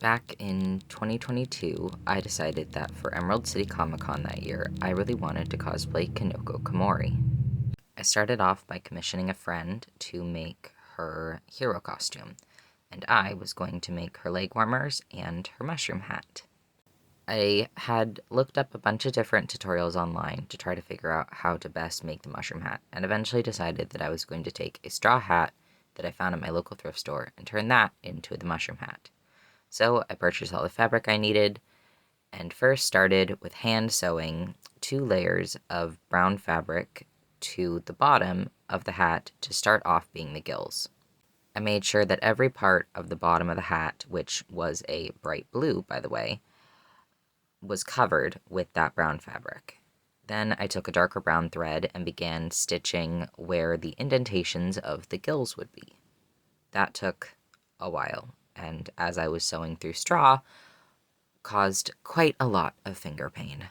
Back in 2022, I decided that for Emerald City Comic Con that year, I really wanted to cosplay Kinoko Komori. I started off by commissioning a friend to make her hero costume, and I was going to make her leg warmers and her mushroom hat. I had looked up a bunch of different tutorials online to try to figure out how to best make the mushroom hat, and eventually decided that I was going to take a straw hat that I found at my local thrift store and turn that into the mushroom hat. So I purchased all the fabric I needed and first started with hand sewing 2 layers of brown fabric to the bottom of the hat to start off being the gills. I made sure that every part of the bottom of the hat, which was a bright blue, by the way, was covered with that brown fabric. Then I took a darker brown thread and began stitching where the indentations of the gills would be. That took a while, and as I was sewing through straw, caused quite a lot of finger pain.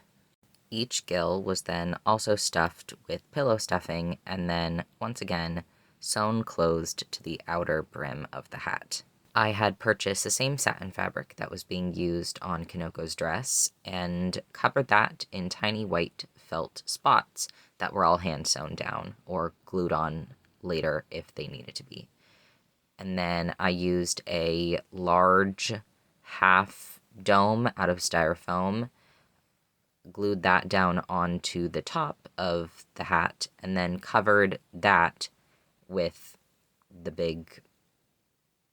Each gill was then also stuffed with pillow stuffing and then, once again, sewn closed to the outer brim of the hat. I had purchased the same satin fabric that was being used on Kinoko's dress and covered that in tiny white felt spots that were all hand sewn down or glued on later if they needed to be. And then I used a large half dome out of styrofoam, glued that down onto the top of the hat, and then covered that with the big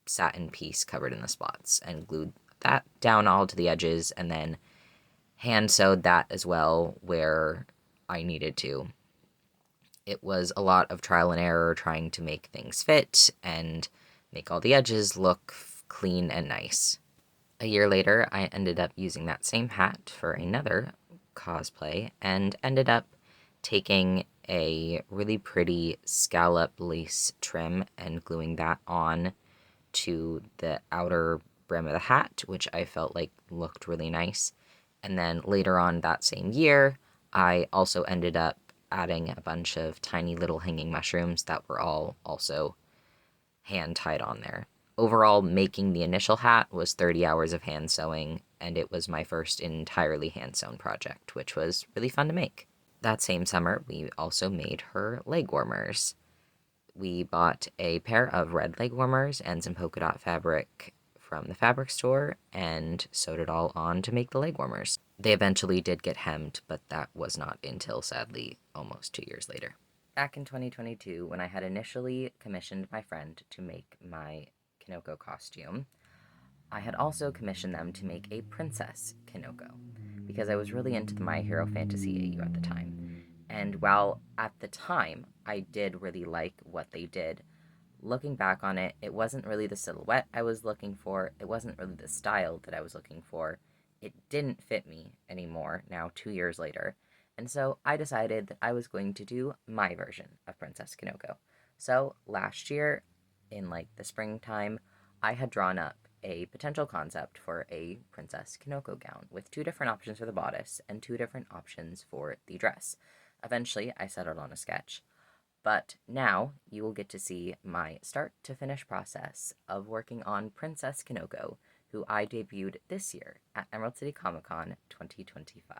satin piece covered in the spots, and glued that down all to the edges, and then hand sewed that as well where I needed to. It was a lot of trial and error trying to make things fit and make all the edges look clean and nice. A year later, I ended up using that same hat for another cosplay and ended up taking a really pretty scallop lace trim and gluing that on to the outer brim of the hat, which I felt like looked really nice. And then later on that same year, I also ended up adding a bunch of tiny little hanging mushrooms that were all also hand tied on there. Overall, making the initial hat was 30 hours of hand sewing, and it was my first entirely hand sewn project, which was really fun to make. That same summer, we also made her leg warmers. We bought a pair of red leg warmers and some polka dot fabric from the fabric store and sewed it all on to make the leg warmers. They eventually did get hemmed, but that was not until, sadly, almost 2 years later. Back in 2022, when I had initially commissioned my friend to make my Kinoko costume, I had also commissioned them to make a princess Kinoko, because I was really into the My Hero Fantasy AU at the time. And while at the time I did really like what they did, looking back on it, it wasn't really the silhouette I was looking for, it wasn't really the style that I was looking for. It didn't fit me anymore now 2 years later. And so I decided that I was going to do my version of Princess Kinoko. So last year, in like the springtime, I had drawn up a potential concept for a Princess Kinoko gown with 2 different options for the bodice and 2 different options for the dress. Eventually, I settled on a sketch. But now you will get to see my start to finish process of working on Princess Kinoko, who I debuted this year at Emerald City Comic Con 2025.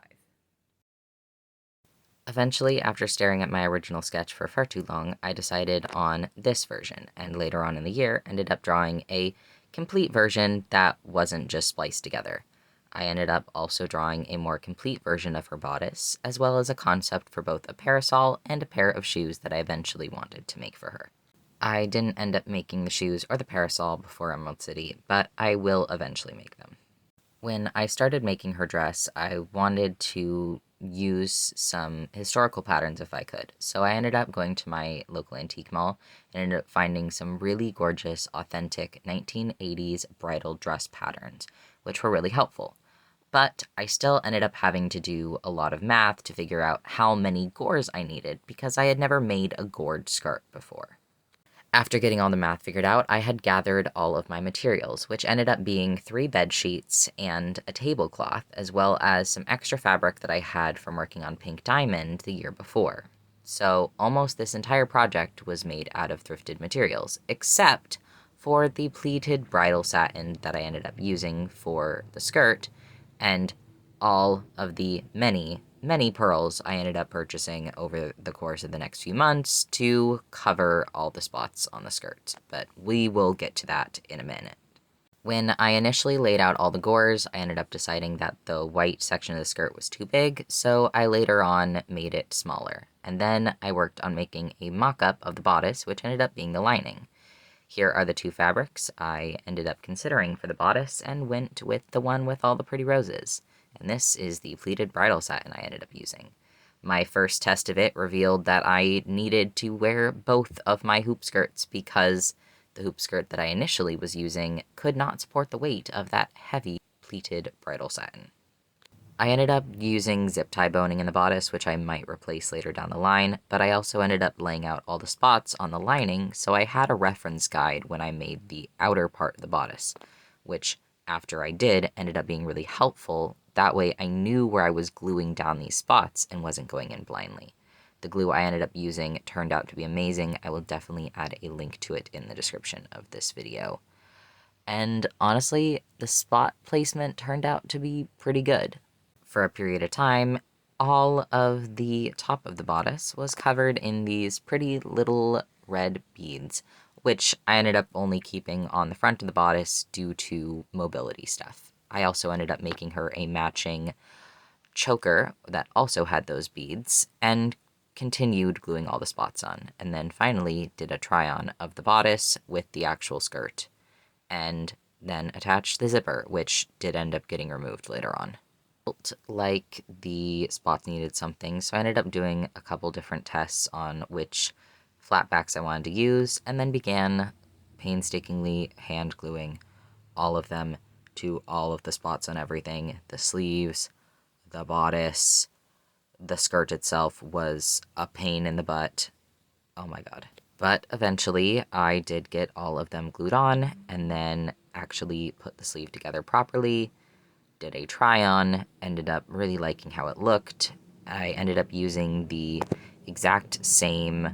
Eventually, after staring at my original sketch for far too long, I decided on this version, and later on in the year ended up drawing a complete version that wasn't just spliced together. I ended up also drawing a more complete version of her bodice, as well as a concept for both a parasol and a pair of shoes that I eventually wanted to make for her. I didn't end up making the shoes or the parasol before Emerald City, but I will eventually make them. When I started making her dress, I wanted to use some historical patterns if I could. So I ended up going to my local antique mall and ended up finding some really gorgeous, authentic 1980s bridal dress patterns, which were really helpful. But I still ended up having to do a lot of math to figure out how many gores I needed because I had never made a gored skirt before. After getting all the math figured out, I had gathered all of my materials, which ended up being 3 bed sheets and a tablecloth, as well as some extra fabric that I had from working on Pink Diamond the year before. So almost this entire project was made out of thrifted materials, except for the pleated bridal satin that I ended up using for the skirt, and all of the many, many pearls I ended up purchasing over the course of the next few months to cover all the spots on the skirt. But we will get to that in a minute. When I initially laid out all the gores, I ended up deciding that the white section of the skirt was too big, so I later on made it smaller. And then I worked on making a mock-up of the bodice, which ended up being the lining. Here are the two fabrics I ended up considering for the bodice and went with the one with all the pretty roses. And this is the pleated bridal satin I ended up using. My first test of it revealed that I needed to wear both of my hoop skirts because the hoop skirt that I initially was using could not support the weight of that heavy pleated bridal satin. I ended up using zip tie boning in the bodice, which I might replace later down the line, but I also ended up laying out all the spots on the lining, so I had a reference guide when I made the outer part of the bodice, which, after I did, ended up being really helpful. That way I knew where I was gluing down these spots and wasn't going in blindly. The glue I ended up using turned out to be amazing. I will definitely add a link to it in the description of this video. And honestly, the spot placement turned out to be pretty good. For a period of time, all of the top of the bodice was covered in these pretty little red beads, which I ended up only keeping on the front of the bodice due to mobility stuff. I also ended up making her a matching choker that also had those beads, and continued gluing all the spots on, and then finally did a try-on of the bodice with the actual skirt, and then attached the zipper, which did end up getting removed later on. Felt like the spots needed something, so I ended up doing a couple different tests on which flatbacks I wanted to use, and then began painstakingly hand gluing all of them to all of the spots on everything. The sleeves, the bodice, the skirt itself was a pain in the butt. Oh my god. But eventually, I did get all of them glued on, and then actually put the sleeve together properly, did a try-on, ended up really liking how it looked. I ended up using the exact same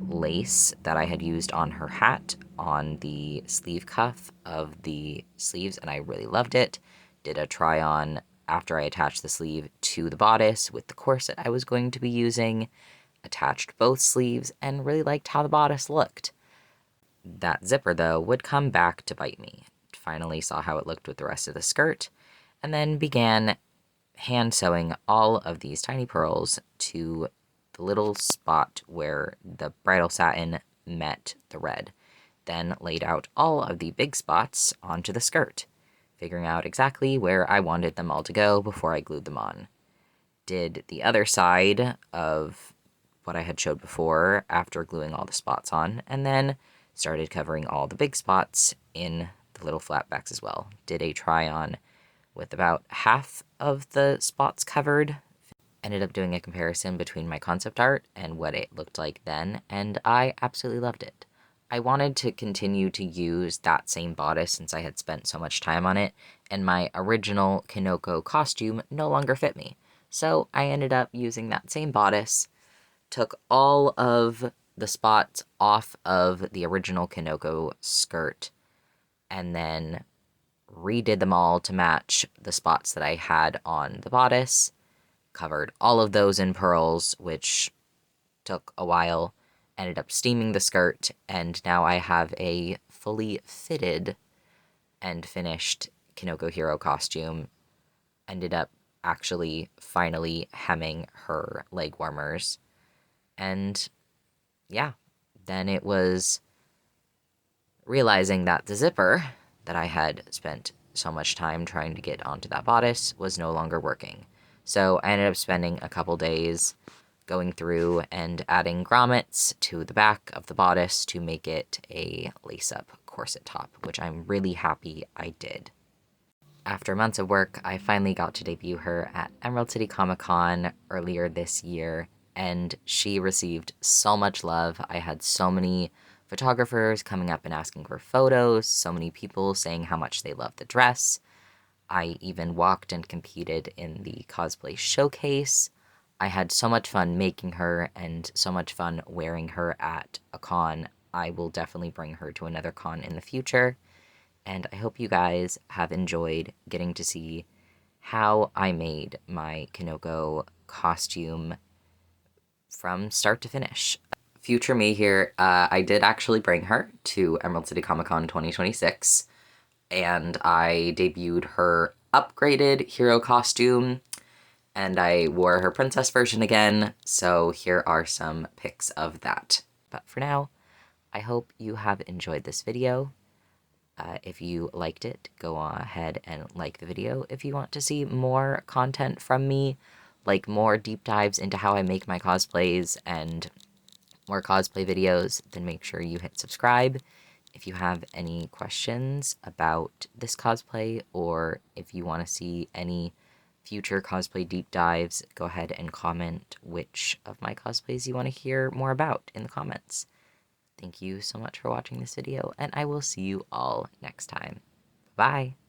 lace that I had used on her hat on the sleeve cuff of the sleeves, and I really loved it. Did a try-on after I attached the sleeve to the bodice with the corset I was going to be using, attached both sleeves, and really liked how the bodice looked. That zipper, though, would come back to bite me. Finally saw how it looked with the rest of the skirt, and then began hand sewing all of these tiny pearls to the little spot where the bridal satin met the red. Then laid out all of the big spots onto the skirt, figuring out exactly where I wanted them all to go before I glued them on. Did the other side of what I had showed before after gluing all the spots on, and then started covering all the big spots in the little flatbacks as well. Did a try-on with about half of the spots covered. Ended up doing a comparison between my concept art and what it looked like then, and I absolutely loved it. I wanted to continue to use that same bodice since I had spent so much time on it, and my original Kinoko costume no longer fit me. So I ended up using that same bodice, took all of the spots off of the original Kinoko skirt, and then redid them all to match the spots that I had on the bodice, covered all of those in pearls, which took a while, ended up steaming the skirt, and now I have a fully fitted and finished Kinoko Hero costume. Ended up actually finally hemming her leg warmers, and yeah, then it was realizing that the zipper that I had spent so much time trying to get onto that bodice was no longer working. So I ended up spending a couple days going through and adding grommets to the back of the bodice to make it a lace-up corset top, which I'm really happy I did. After months of work, I finally got to debut her at Emerald City Comic Con earlier this year, and she received so much love. I had so many photographers coming up and asking for photos, so many people saying how much they loved the dress. I even walked and competed in the cosplay showcase. I had so much fun making her and so much fun wearing her at a con I will definitely bring her to another con in the future. And I hope you guys have enjoyed getting to see how I made my Kinoko costume from start to finish. Future me here, I did actually bring her to Emerald City Comic Con 2026, and I debuted her upgraded hero costume, and I wore her princess version again, so here are some pics of that. But for now, I hope you have enjoyed this video. If you liked it, go ahead and like the video. If you want to see more content from me, like more deep dives into how I make my cosplays and more cosplay videos, then make sure you hit subscribe. If you have any questions about this cosplay, or if you want to see any future cosplay deep dives, go ahead and comment which of my cosplays you want to hear more about in the comments. Thank you so much for watching this video, and I will see you all next time. Bye!